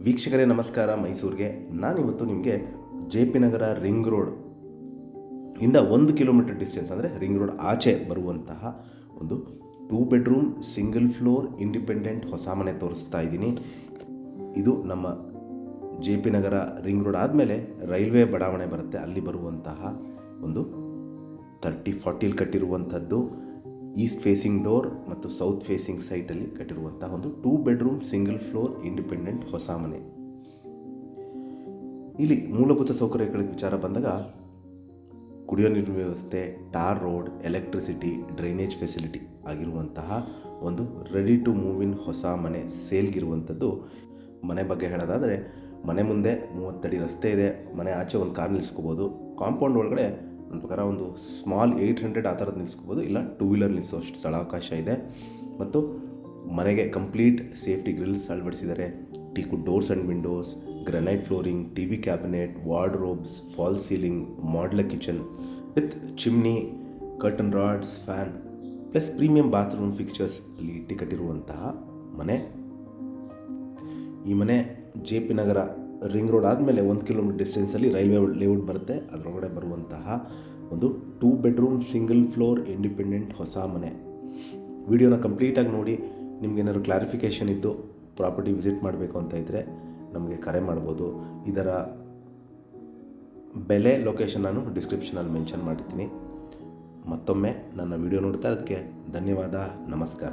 ವೀಕ್ಷಕರೇ ನಮಸ್ಕಾರ. ಮೈಸೂರಿಗೆ ನಾನಿವತ್ತು ನಿಮಗೆ JP ನಗರ ರಿಂಗ್ ರೋಡ್ ಇಂದ 1 ಕಿಲೋಮೀಟರ್ ಡಿಸ್ಟೆನ್ಸ್ ಅಂದರೆ ರಿಂಗ್ ರೋಡ್ ಆಚೆ ಬರುವಂತಹ ಒಂದು 2 ಬೆಡ್ರೂಮ್ ಸಿಂಗಲ್ ಫ್ಲೋರ್ ಇಂಡಿಪೆಂಡೆಂಟ್ ಹೊಸ ಮನೆ ತೋರಿಸ್ತಾ ಇದ್ದೀನಿ. ಇದು ನಮ್ಮ JP ನಗರ ರಿಂಗ್ ರೋಡ್ ಆದಮೇಲೆ ರೈಲ್ವೆ ಬಡಾವಣೆ ಬರುತ್ತೆ, ಅಲ್ಲಿ ಬರುವಂತಹ ಒಂದು 30-40 ಕಟ್ಟಿರುವಂಥದ್ದು ಈಸ್ಟ್ ಫೇಸಿಂಗ್ ಡೋರ್ ಮತ್ತು ಸೌತ್ ಫೇಸಿಂಗ್ ಸೈಟಲ್ಲಿ ಕಟ್ಟಿರುವಂತಹ ಒಂದು 2 ಬೆಡ್ರೂಮ್ ಸಿಂಗಲ್ ಫ್ಲೋರ್ ಇಂಡಿಪೆಂಡೆಂಟ್ ಹೊಸ ಮನೆ. ಇಲ್ಲಿ ಮೂಲಭೂತ ಸೌಕರ್ಯಗಳ ವಿಚಾರ ಬಂದಾಗ ಕುಡಿಯೋ ನೀರಿನ ವ್ಯವಸ್ಥೆ, tar road, electricity, drainage facility ಆಗಿರುವಂತಹ ಒಂದು ರೆಡಿ ಟು ಮೂವ್ ಇನ್ ಹೊಸ ಮನೆ ಸೇಲ್ಗಿರುವಂಥದ್ದು. ಮನೆ ಬಗ್ಗೆ ಹೇಳೋದಾದರೆ ಮನೆ ಮುಂದೆ 30 ಅಡಿ ರಸ್ತೆ ಇದೆ, ಮನೆ ಆಚೆ ಒಂದು ಕಾರ್ ನಿಲ್ಲಿಸ್ಕೋಬೋದು. ಕಾಂಪೌಂಡ್ ಒಳಗಡೆ ನನ್ನ ಪ್ರಕಾರ ಒಂದು ಸ್ಮಾಲ್ 800 ಆ ಥರದ್ದು ನಿಲ್ಲಿಸ್ಕೋಬೋದು, ಇಲ್ಲ 2 ವೀಲರ್ ನಿಲ್ಲಿಸೋಷ್ಟು ಸ್ಥಳಾವಕಾಶ ಇದೆ. ಮತ್ತು ಮನೆಗೆ ಕಂಪ್ಲೀಟ್ ಸೇಫ್ಟಿ ಗ್ರಿಲ್ಸ್ ಅಳವಡಿಸಿದ್ದಾರೆ. ಟೀಕುಡ್ doors and Windows, granite flooring, TV cabinet, wardrobes, fall ceiling, modular kitchen with chimney, curtain rods, fan plus premium bathroom fixtures ಇಲ್ಲಿ ಇಟ್ಟು ಕಟ್ಟಿರುವಂತಹ ಮನೆ. ಈ ಮನೆ JP ನಗರ ರಿಂಗ್ ರೋಡ್ ಆದಮೇಲೆ 1 ಕಿಲೋಮೀಟರ್ ಡಿಸ್ಟೆನ್ಸಲ್ಲಿ ರೈಲ್ವೆ ಲೇಔಟ್ ಬರುತ್ತೆ. ಅದರೊಳಗಡೆ ಬರುವಂತಹ ಒಂದು 2 ಬೆಡ್ರೂಮ್ ಸಿಂಗಲ್ ಫ್ಲೋರ್ ಇಂಡಿಪೆಂಡೆಂಟ್ ಹೊಸ ಮನೆ. ವಿಡಿಯೋನ ಕಂಪ್ಲೀಟಾಗಿ ನೋಡಿ. ನಿಮಗೇನಾದ್ರು ಕ್ಲಾರಿಫಿಕೇಷನ್ ಇದ್ದು ಪ್ರಾಪರ್ಟಿ ವಿಸಿಟ್ ಮಾಡಬೇಕು ಅಂತ ಇದ್ದರೆ ನಮಗೆ ಕರೆ ಮಾಡ್ಬೋದು. ಇದರ ಬೆಲೆ, ಲೊಕೇಶನ್ ನಾನು ಡಿಸ್ಕ್ರಿಪ್ಷನಲ್ಲಿ ಮೆನ್ಷನ್ ಮಾಡಿರ್ತೀನಿ. ಮತ್ತೊಮ್ಮೆ ನನ್ನ ವಿಡಿಯೋ ನೋಡ್ತಾ ಇರೋದಕ್ಕೆ ಧನ್ಯವಾದ. ನಮಸ್ಕಾರ.